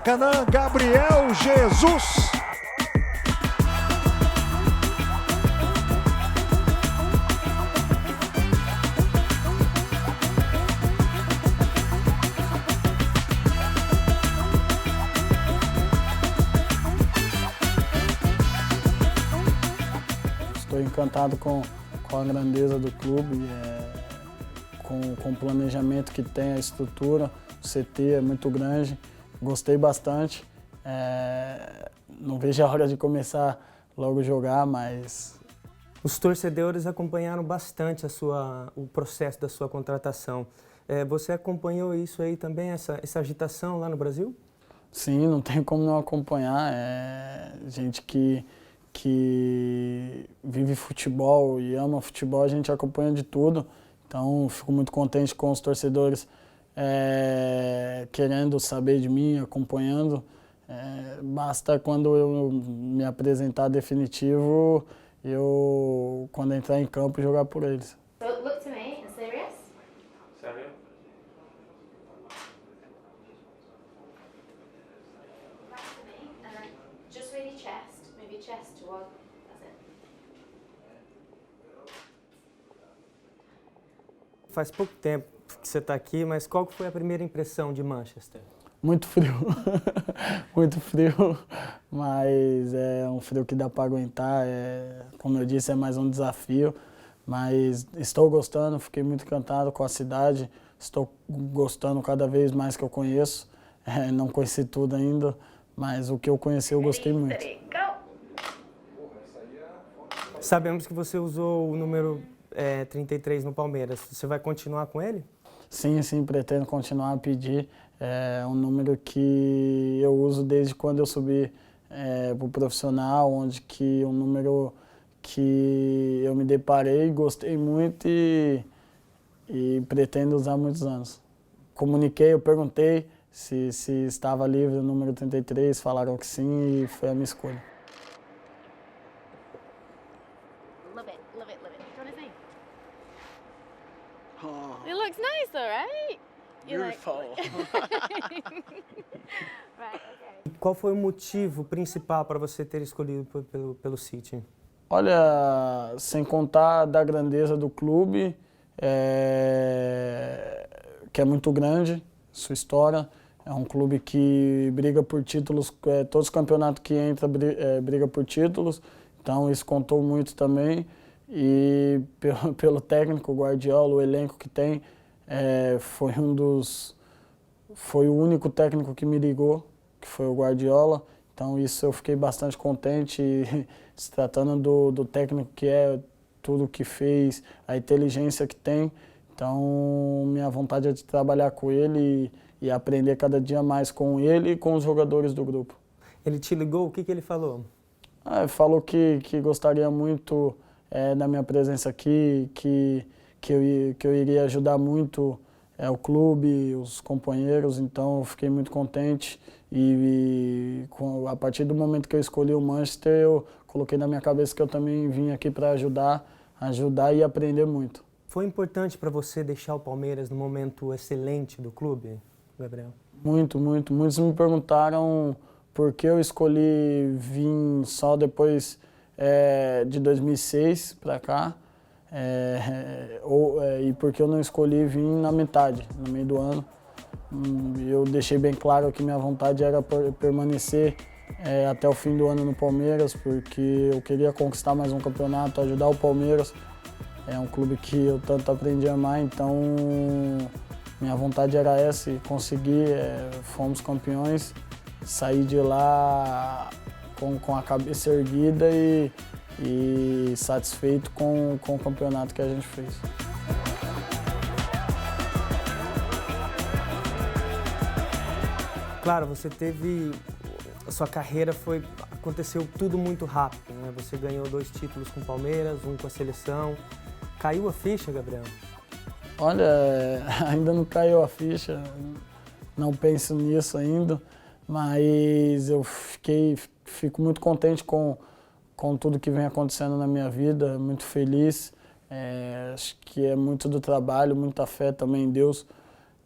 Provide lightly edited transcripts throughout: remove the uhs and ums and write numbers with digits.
Maracanã, Gabriel Jesus. Estou encantado com a grandeza do clube, com o planejamento que tem, a estrutura, o CT é muito grande, gostei bastante. Não vejo a hora de começar logo a jogar, mas... Os torcedores acompanharam bastante o processo da sua contratação. Você acompanhou isso aí também, essa agitação lá no Brasil? Sim, não tem como não acompanhar. Gente que vive futebol e ama futebol, a gente acompanha de tudo. Então, fico muito contente com os torcedores querendo saber de mim, acompanhando. Basta quando eu me apresentar definitivo, quando entrar em campo, jogar por eles. So look to me and serious. Sério? Back to me and then just really chest, maybe chest toward. That's it. Faz pouco tempo que você está aqui, mas qual foi a primeira impressão de Manchester? Muito frio, muito frio, mas é um frio que dá para aguentar. Como eu disse, é mais um desafio, mas estou gostando, fiquei muito encantado com a cidade, estou gostando cada vez mais que eu conheço. Não conheci tudo ainda, mas o que eu conheci eu gostei muito. Sabemos que você usou o número 33 no Palmeiras, você vai continuar com ele? Sim, pretendo continuar a pedir. É um número que eu uso desde quando eu subi para o profissional, onde que um número que eu me deparei, gostei muito e pretendo usar há muitos anos. Comuniquei, eu perguntei se estava livre o número 33, falaram que sim e foi a minha escolha. Love it. What do you think? Oh, It looks nice though, right? beautiful. Right, okay. Qual foi o motivo principal para você ter escolhido pelo City? Olha, sem contar da grandeza do clube, que é muito grande, sua história. É um clube que briga por títulos, todos os campeonatos que entra briga por títulos, então isso contou muito também. E pelo técnico, o Guardiola, o elenco que tem, foi o único técnico que me ligou, que foi o Guardiola. Então isso eu fiquei bastante contente, e, se tratando do técnico que é, tudo que fez, a inteligência que tem. Então minha vontade é de trabalhar com ele e aprender cada dia mais com ele e com os jogadores do grupo. Ele te ligou, o que ele falou? Ele falou que gostaria muito da minha presença aqui, que eu iria ajudar muito o clube, os companheiros, então eu fiquei muito contente e a partir do momento que eu escolhi o Manchester, eu coloquei na minha cabeça que eu também vim aqui para ajudar e aprender muito. Foi importante para você deixar o Palmeiras no momento excelente do clube, Gabriel? Muito. Muitos me perguntaram por que eu escolhi vir só depois de 2006 para cá, e por que eu não escolhi vir na metade, no meio do ano. Eu deixei bem claro que minha vontade era permanecer até o fim do ano no Palmeiras, porque eu queria conquistar mais um campeonato, ajudar o Palmeiras. É um clube que eu tanto aprendi a amar, então minha vontade era essa e consegui, fomos campeões, saí de lá com a cabeça erguida e satisfeito com o campeonato que a gente fez. Claro, você a sua carreira aconteceu tudo muito rápido, né? Você ganhou 2 títulos com o Palmeiras, 1 com a seleção. Caiu a ficha, Gabriel? Olha, ainda não caiu a ficha, não penso nisso ainda, mas eu fico muito contente com tudo que vem acontecendo na minha vida, muito feliz. Acho que é muito do trabalho, muita fé também em Deus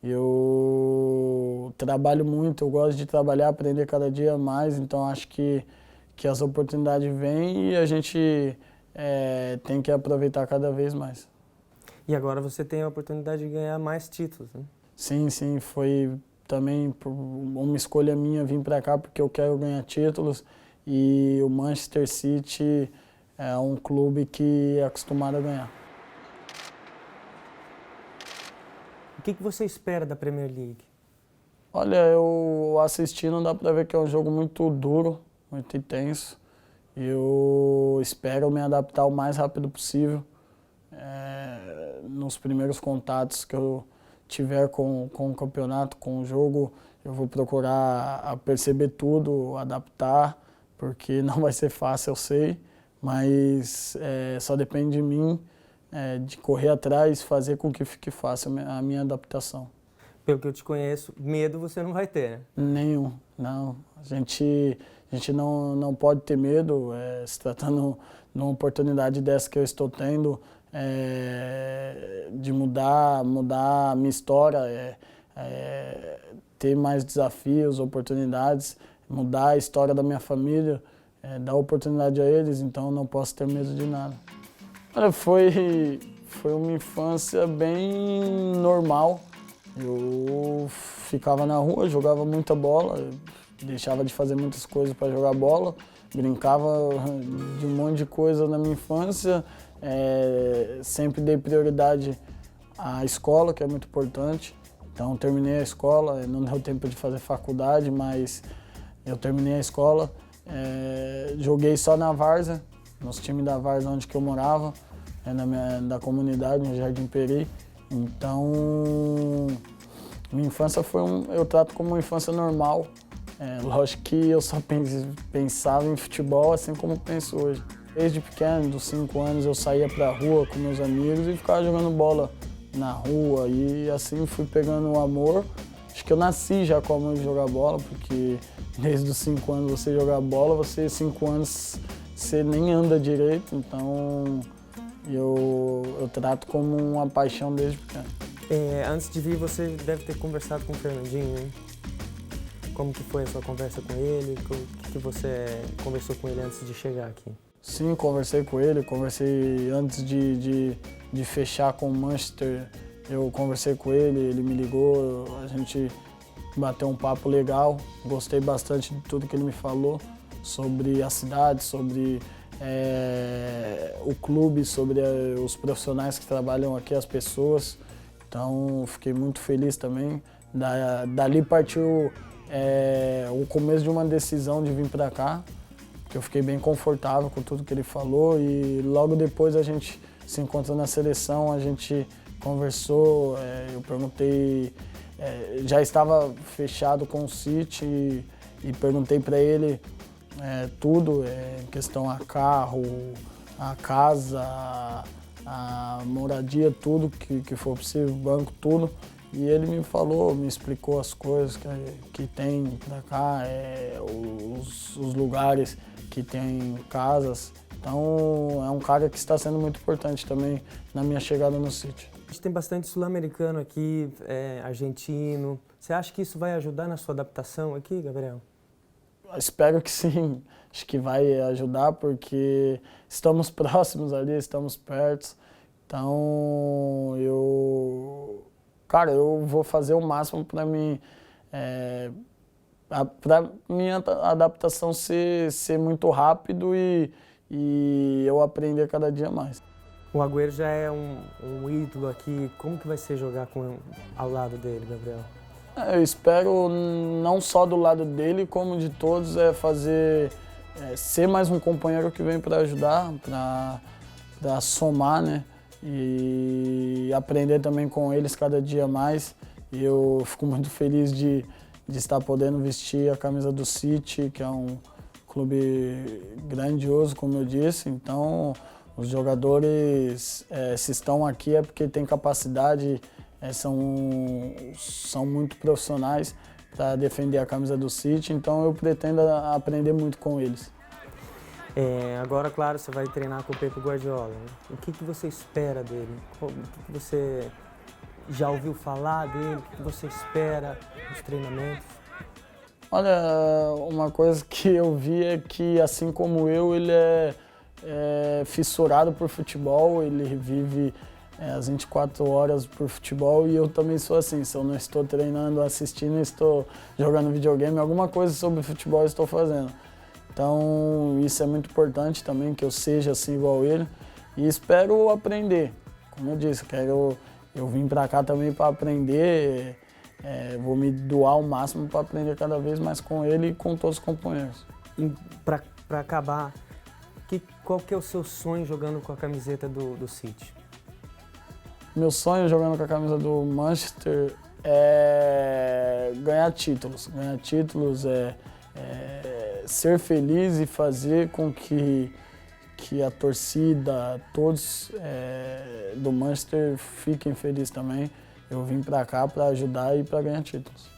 Eu trabalho muito, eu gosto de trabalhar, aprender cada dia mais, então acho que as oportunidades vêm e a gente tem que aproveitar cada vez mais. E agora você tem a oportunidade de ganhar mais títulos, né? Sim, sim, foi também uma escolha minha vir para cá porque eu quero ganhar títulos e o Manchester City é um clube que é acostumado a ganhar. O que você espera da Premier League? Olha, eu assistindo dá para ver que é um jogo muito duro, muito intenso. Eu espero me adaptar o mais rápido possível. Nos primeiros contatos que eu tiver com o campeonato, com o jogo, eu vou procurar perceber tudo, adaptar, porque não vai ser fácil, eu sei, mas só depende de mim, de correr atrás, fazer com que fique fácil a minha adaptação. Pelo que eu te conheço, medo você não vai ter, né? Nenhum, não. A gente não pode ter medo, se tratando de uma oportunidade dessa que eu estou tendo, de mudar a minha história, ter mais desafios, oportunidades, mudar a história da minha família, dar oportunidade a eles, então não posso ter medo de nada. Olha, foi uma infância bem normal. Eu ficava na rua, jogava muita bola, deixava de fazer muitas coisas para jogar bola, brincava de um monte de coisa na minha infância, sempre dei prioridade à escola, que é muito importante. Então terminei a escola, não deu tempo de fazer faculdade, mas eu terminei a escola, joguei só na várzea, nos times da várzea onde que eu morava, da comunidade, no Jardim Peri. Então, minha infância eu trato como uma infância normal. Lógico que eu só pensava em futebol assim como penso hoje. Desde pequeno, dos 5 anos, eu saía pra rua com meus amigos e ficava jogando bola na rua. E assim fui pegando o amor. Acho que eu nasci já com o amor de jogar bola, porque desde os 5 anos você jogar bola, 5 anos você nem anda direito, então eu trato como uma paixão desde pequeno. Antes de vir, você deve ter conversado com o Fernandinho, né? Como que foi a sua conversa com ele? O que você conversou com ele antes de chegar aqui? Sim, conversei com ele, conversei antes de fechar com o Manchester, eu conversei com ele me ligou, a gente bateu um papo legal, gostei bastante de tudo que ele me falou sobre a cidade, sobre o clube, sobre os profissionais que trabalham aqui, as pessoas. Então, fiquei muito feliz também. Dali partiu o começo de uma decisão de vir para cá, que eu fiquei bem confortável com tudo que ele falou e logo depois a gente se encontrou na seleção, a gente conversou, eu perguntei, já estava fechado com o City e perguntei para ele tudo, em questão a carro, a casa, a moradia, tudo que for possível, banco, tudo. E ele me falou, me explicou as coisas que tem pra cá, os lugares que tem casas. Então é um cara que está sendo muito importante também na minha chegada no City. A gente tem bastante sul-americano aqui, argentino. Você acha que isso vai ajudar na sua adaptação aqui, Gabriel? Espero que sim, acho que vai ajudar porque estamos próximos ali, estamos perto. Então eu vou fazer o máximo para minha adaptação ser muito rápido e eu aprender cada dia mais. O Agüero já é um ídolo aqui. Como que vai ser jogar ao lado dele, Gabriel? Eu espero não só do lado dele, como de todos, ser mais um companheiro que vem para ajudar, para somar, né? E aprender também com eles cada dia mais. E eu fico muito feliz de estar podendo vestir a camisa do City, que é um clube grandioso, como eu disse. Então, os jogadores, se estão aqui é porque têm capacidade, são muito profissionais para defender a camisa do City, então eu pretendo aprender muito com eles. Agora, claro, você vai treinar com o Pep Guardiola, né? O que você espera dele? Já ouviu falar dele? O que você espera dos treinamentos? Olha, uma coisa que eu vi é que, assim como eu, ele é fissurado por futebol, ele vive as 24 horas por futebol e eu também sou assim. Se eu não estou treinando, assistindo, estou jogando videogame, alguma coisa sobre futebol eu estou fazendo. Então, isso é muito importante também, que eu seja assim igual ele e espero aprender. Como eu disse, eu vim para cá também para aprender, vou me doar ao máximo para aprender cada vez mais com ele e com todos os companheiros. Para acabar, qual que é o seu sonho jogando com a camiseta do City? Meu sonho jogando com a camisa do Manchester é ganhar títulos. Ganhar títulos é ser feliz e fazer com que a torcida, todos do Manchester fiquem felizes também. Eu vim para cá para ajudar e para ganhar títulos.